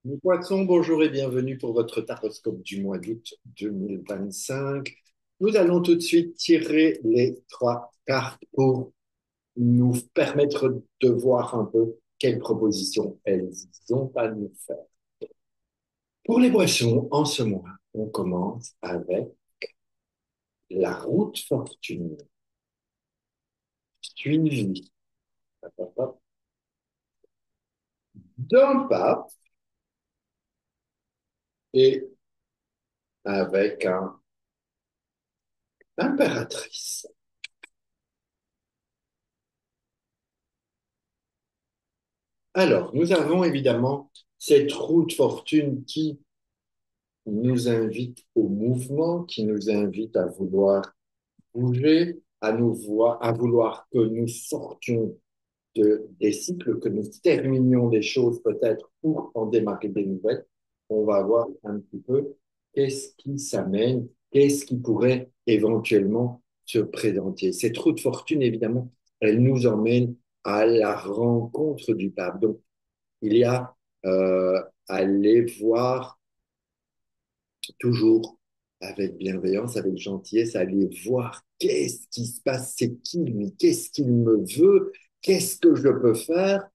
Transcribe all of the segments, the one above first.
Les poissons, bonjour et bienvenue pour votre taroscope du mois d'août 2025. Nous allons tout de suite tirer les trois cartes pour nous permettre de voir un peu quelles propositions elles ont à nous faire. Pour les poissons, en ce mois, on commence avec la route fortune, suivie d'un pape et avec un impératrice. Alors, nous avons évidemment cette route fortune qui nous invite au mouvement, qui nous invite à vouloir bouger, à vouloir que nous sortions des cycles, que nous terminions des choses peut-être pour en démarrer des nouvelles. On va voir un petit peu qu'est-ce qui s'amène, qu'est-ce qui pourrait éventuellement se présenter. Cette route fortune, évidemment, elle nous emmène à la rencontre du pape. Donc, il y a aller voir toujours avec bienveillance, avec gentillesse, aller voir qu'est-ce qui se passe, c'est qui lui, qu'est-ce qu'il me veut, qu'est-ce que je peux faire.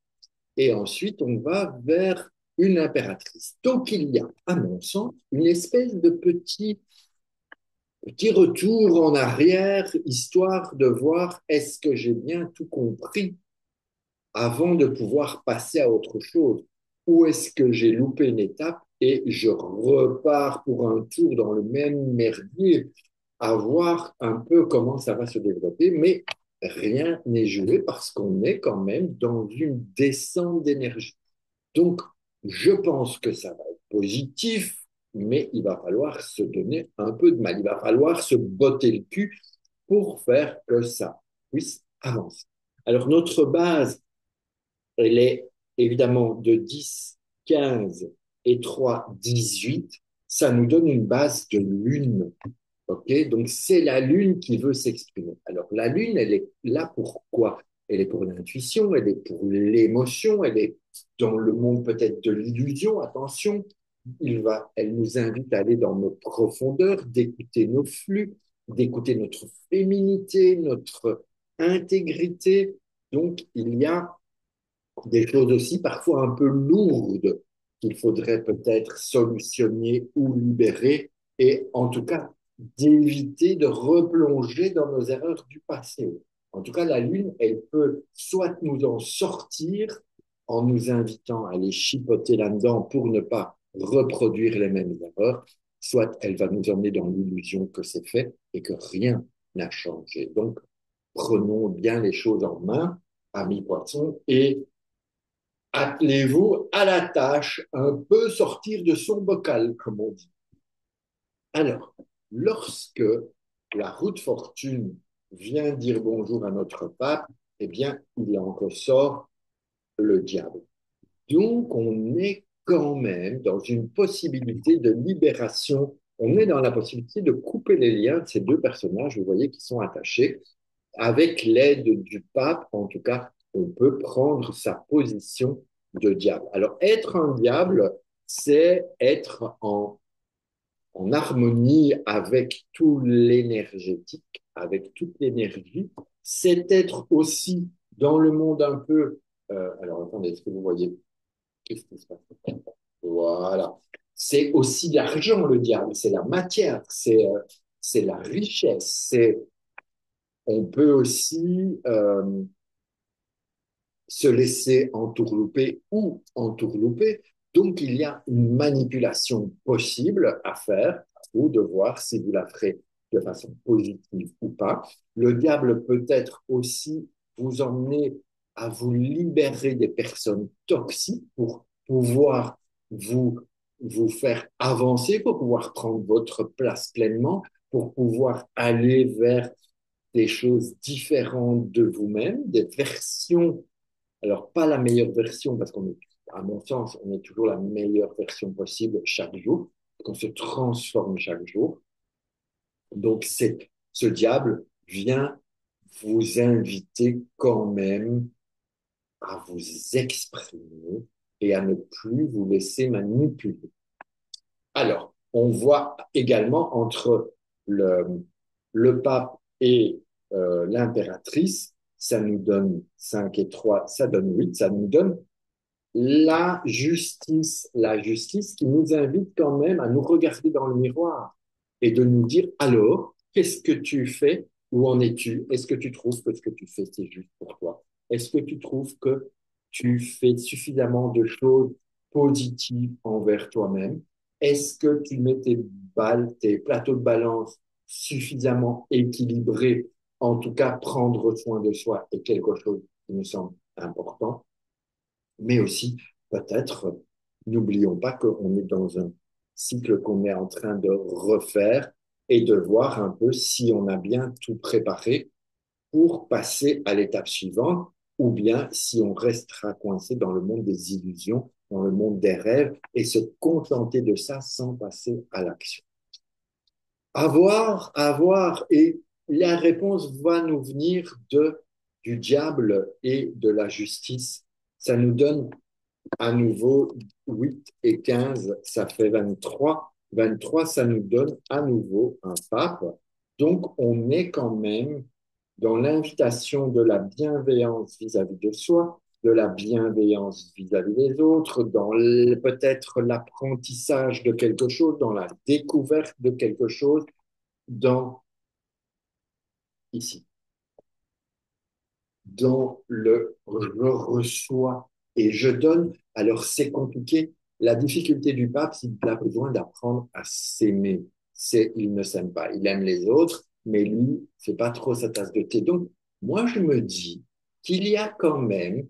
Et ensuite, on va vers une impératrice. Donc, il y a, à mon sens, une espèce de petit retour en arrière, histoire de voir est-ce que j'ai bien tout compris avant de pouvoir passer à autre chose. Ou est-ce que j'ai loupé une étape et je repars pour un tour dans le même merdier à voir un peu comment ça va se développer, mais rien n'est joué parce qu'on est quand même dans une descente d'énergie. Donc, je pense que ça va être positif, mais il va falloir se donner un peu de mal. Il va falloir se botter le cul pour faire que ça puisse avancer. Alors, notre base, elle est évidemment de 10, 15 et 3, 18. Ça nous donne une base de lune. OK? Donc, c'est la lune qui veut s'exprimer. Alors, la lune, elle est là pour quoi? Elle est pour l'intuition, elle est pour l'émotion, elle est dans le monde peut-être de l'illusion. Attention, elle nous invite à aller dans nos profondeurs, d'écouter nos flux, d'écouter notre féminité, notre intégrité. Donc, il y a des choses aussi parfois un peu lourdes qu'il faudrait peut-être solutionner ou libérer, et en tout cas d'éviter de replonger dans nos erreurs du passé. En tout cas, la Lune, elle peut soit nous en sortir en nous invitant à les chipoter là-dedans pour ne pas reproduire les mêmes erreurs, soit elle va nous emmener dans l'illusion que c'est fait et que rien n'a changé. Donc, prenons bien les choses en main, amis poissons, et attelez-vous à la tâche, un peu sortir de son bocal, comme on dit. Alors, lorsque la route fortune vient dire bonjour à notre pape, eh bien, il en ressort le diable. Donc, on est quand même dans une possibilité de libération. On est dans la possibilité de couper les liens de ces deux personnages, vous voyez, qui sont attachés. Avec l'aide du pape, en tout cas, on peut prendre sa position de diable. Alors, être un diable, c'est être en harmonie avec tout l'énergétique, avec toute l'énergie. C'est être aussi dans le monde un peu. Alors, attendez, est-ce que vous voyez? Qu'est-ce qui se passe? Voilà. C'est aussi l'argent, le diable. C'est la matière, c'est la richesse. On peut aussi se laisser entourlouper ou entourlouper. Donc, il y a une manipulation possible à faire ou de voir si vous la ferez de façon positive ou pas. Le diable peut être aussi vous emmener à vous libérer des personnes toxiques pour pouvoir vous, vous faire avancer, pour pouvoir prendre votre place pleinement, pour pouvoir aller vers des choses différentes de vous-même, des versions, alors pas la meilleure version, parce qu'on est, à mon sens, on est toujours la meilleure version possible chaque jour, qu'on se transforme chaque jour. Donc, ce diable vient vous inviter quand même à vous exprimer, et à ne plus vous laisser manipuler. Alors, on voit également entre le pape et l'impératrice, ça nous donne 5 et 3, ça donne 8, ça nous donne la justice qui nous invite quand même à nous regarder dans le miroir et de nous dire, alors, qu'est-ce que tu fais? Où en es-tu? Est-ce que tu trouves que ce que tu fais, c'est juste pour toi? Est-ce que tu trouves que tu fais suffisamment de choses positives envers toi-même? Est-ce que tu mets tes plateaux de balance suffisamment équilibrés? En tout cas, prendre soin de soi est quelque chose qui me semble important, mais aussi peut-être, n'oublions pas qu'on est dans un cycle qu'on est en train de refaire et de voir un peu si on a bien tout préparé pour passer à l'étape suivante ou bien si on restera coincé dans le monde des illusions, dans le monde des rêves et se contenter de ça sans passer à l'action. À voir, et la réponse va nous venir du diable et de la justice. Ça nous donne à nouveau 8 et 15, ça fait 23. 23, ça nous donne à nouveau un pape. Donc, on est quand même dans l'invitation de la bienveillance vis-à-vis de soi, de la bienveillance vis-à-vis des autres, dans peut-être l'apprentissage de quelque chose, dans la découverte de quelque chose, dans ici, dans le je reçois et je donne. Alors c'est compliqué. La difficulté du pape, c'est qu'il a besoin d'apprendre à s'aimer. Il ne s'aime pas. Il aime les autres, mais lui, c'est pas trop sa tasse de thé. Donc, moi, je me dis qu'il y a quand même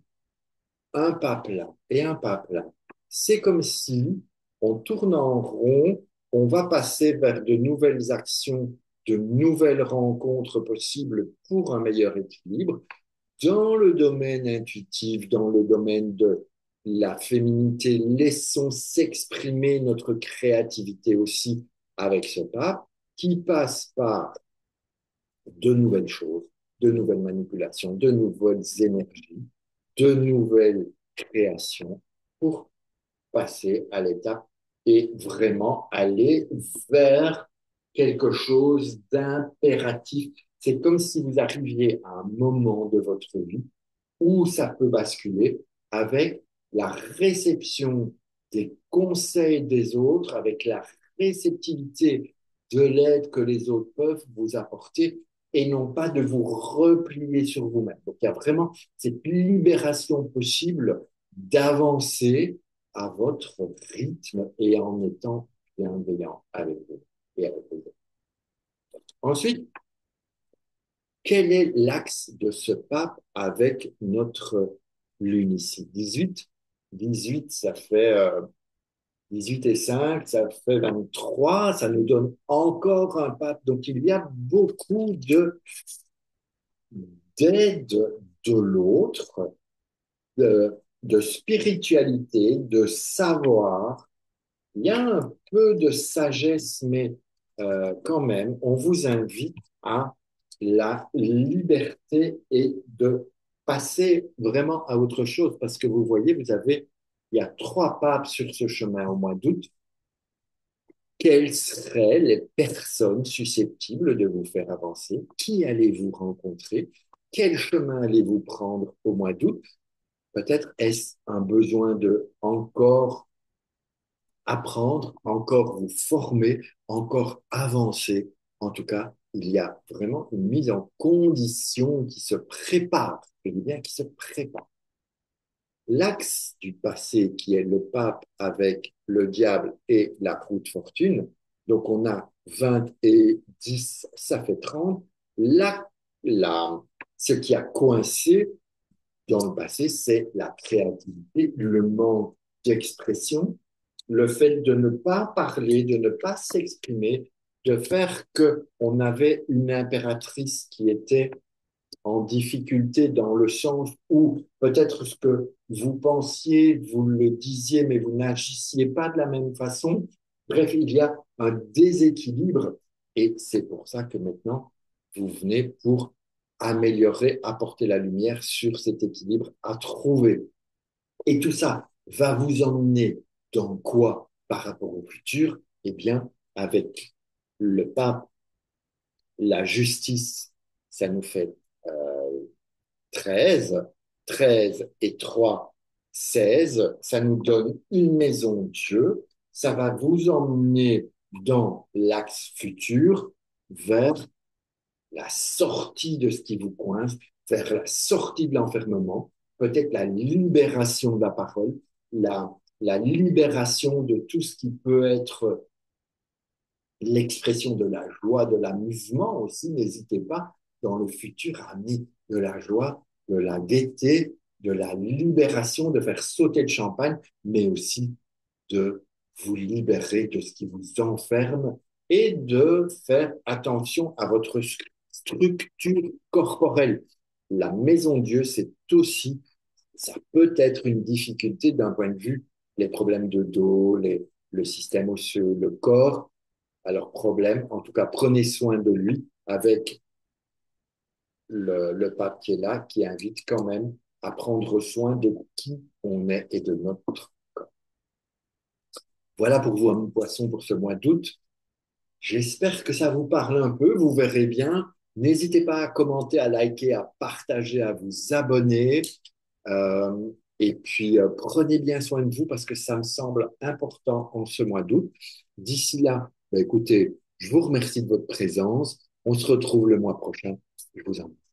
un pape là et un pape là. C'est comme si on tourne en rond, on va passer vers de nouvelles actions, de nouvelles rencontres possibles pour un meilleur équilibre dans le domaine intuitif, dans le domaine de la féminité, laissons s'exprimer notre créativité aussi avec ce pape qui passe par de nouvelles choses, de nouvelles manipulations, de nouvelles énergies, de nouvelles créations pour passer à l'étape et vraiment aller vers quelque chose d'impératif. C'est comme si vous arriviez à un moment de votre vie où ça peut basculer avec la réception des conseils des autres, avec la réceptivité de l'aide que les autres peuvent vous apporter et non pas de vous replier sur vous-même. Donc, il y a vraiment cette libération possible d'avancer à votre rythme et en étant bienveillant avec vous et avec les autres. Ensuite, quel est l'axe de ce pape avec notre lunicide? 18, ça fait 18 et 5, ça fait 23, ça nous donne encore un pape. Donc il y a beaucoup d'aide de l'autre, de spiritualité, de savoir. Il y a un peu de sagesse, mais quand même, on vous invite à la liberté et de passer vraiment à autre chose. Parce que vous voyez, il y a 3 papes sur ce chemin au mois d'août. Quelles seraient les personnes susceptibles de vous faire avancer? Qui allez-vous rencontrer? Quel chemin allez-vous prendre au mois d'août? Peut-être est-ce un besoin de encore apprendre, encore vous former, encore avancer. En tout cas, il y a vraiment une mise en condition qui se prépare. Je dis bien qui se prépare. L'axe du passé, qui est le pape avec le diable et la roue de fortune, donc on a 20 et 10, ça fait 30. Là, là, ce qui a coincé dans le passé, c'est la créativité, le manque d'expression, le fait de ne pas parler, de ne pas s'exprimer, de faire que on avait une impératrice qui était en difficulté dans le sens où peut-être ce que vous pensiez, vous le disiez, mais vous n'agissiez pas de la même façon. Bref, il y a un déséquilibre et c'est pour ça que maintenant, vous venez pour améliorer, apporter la lumière sur cet équilibre à trouver. Et tout ça va vous emmener dans quoi par rapport au futur? Eh bien, avec le pape, la justice, ça nous fait euh, 13, 13 et 3, 16, ça nous donne une maison Dieu, ça va vous emmener dans l'axe futur vers la sortie de ce qui vous coince, vers la sortie de l'enfermement, peut-être la libération de la parole, la libération de tout ce qui peut être l'expression de la joie, de l'amusement aussi. N'hésitez pas dans le futur à amener de la joie, de la gaieté, de la libération, de faire sauter le champagne, mais aussi de vous libérer de ce qui vous enferme et de faire attention à votre structure corporelle. La maison Dieu, c'est aussi, ça peut être une difficulté d'un point de vue, les problèmes de dos, le système osseux, le corps, à leurs problèmes. En tout cas, prenez soin de lui avec le pape qui est là, qui invite quand même à prendre soin de qui on est et de notre corps. Voilà pour vous, un poisson, pour ce mois d'août. J'espère que ça vous parle un peu. Vous verrez bien. N'hésitez pas à commenter, à liker, à partager, à vous abonner. Euh, et puis, prenez bien soin de vous parce que ça me semble important en ce mois d'août. D'ici là, bah, écoutez, je vous remercie de votre présence. On se retrouve le mois prochain. Je vous embrasse.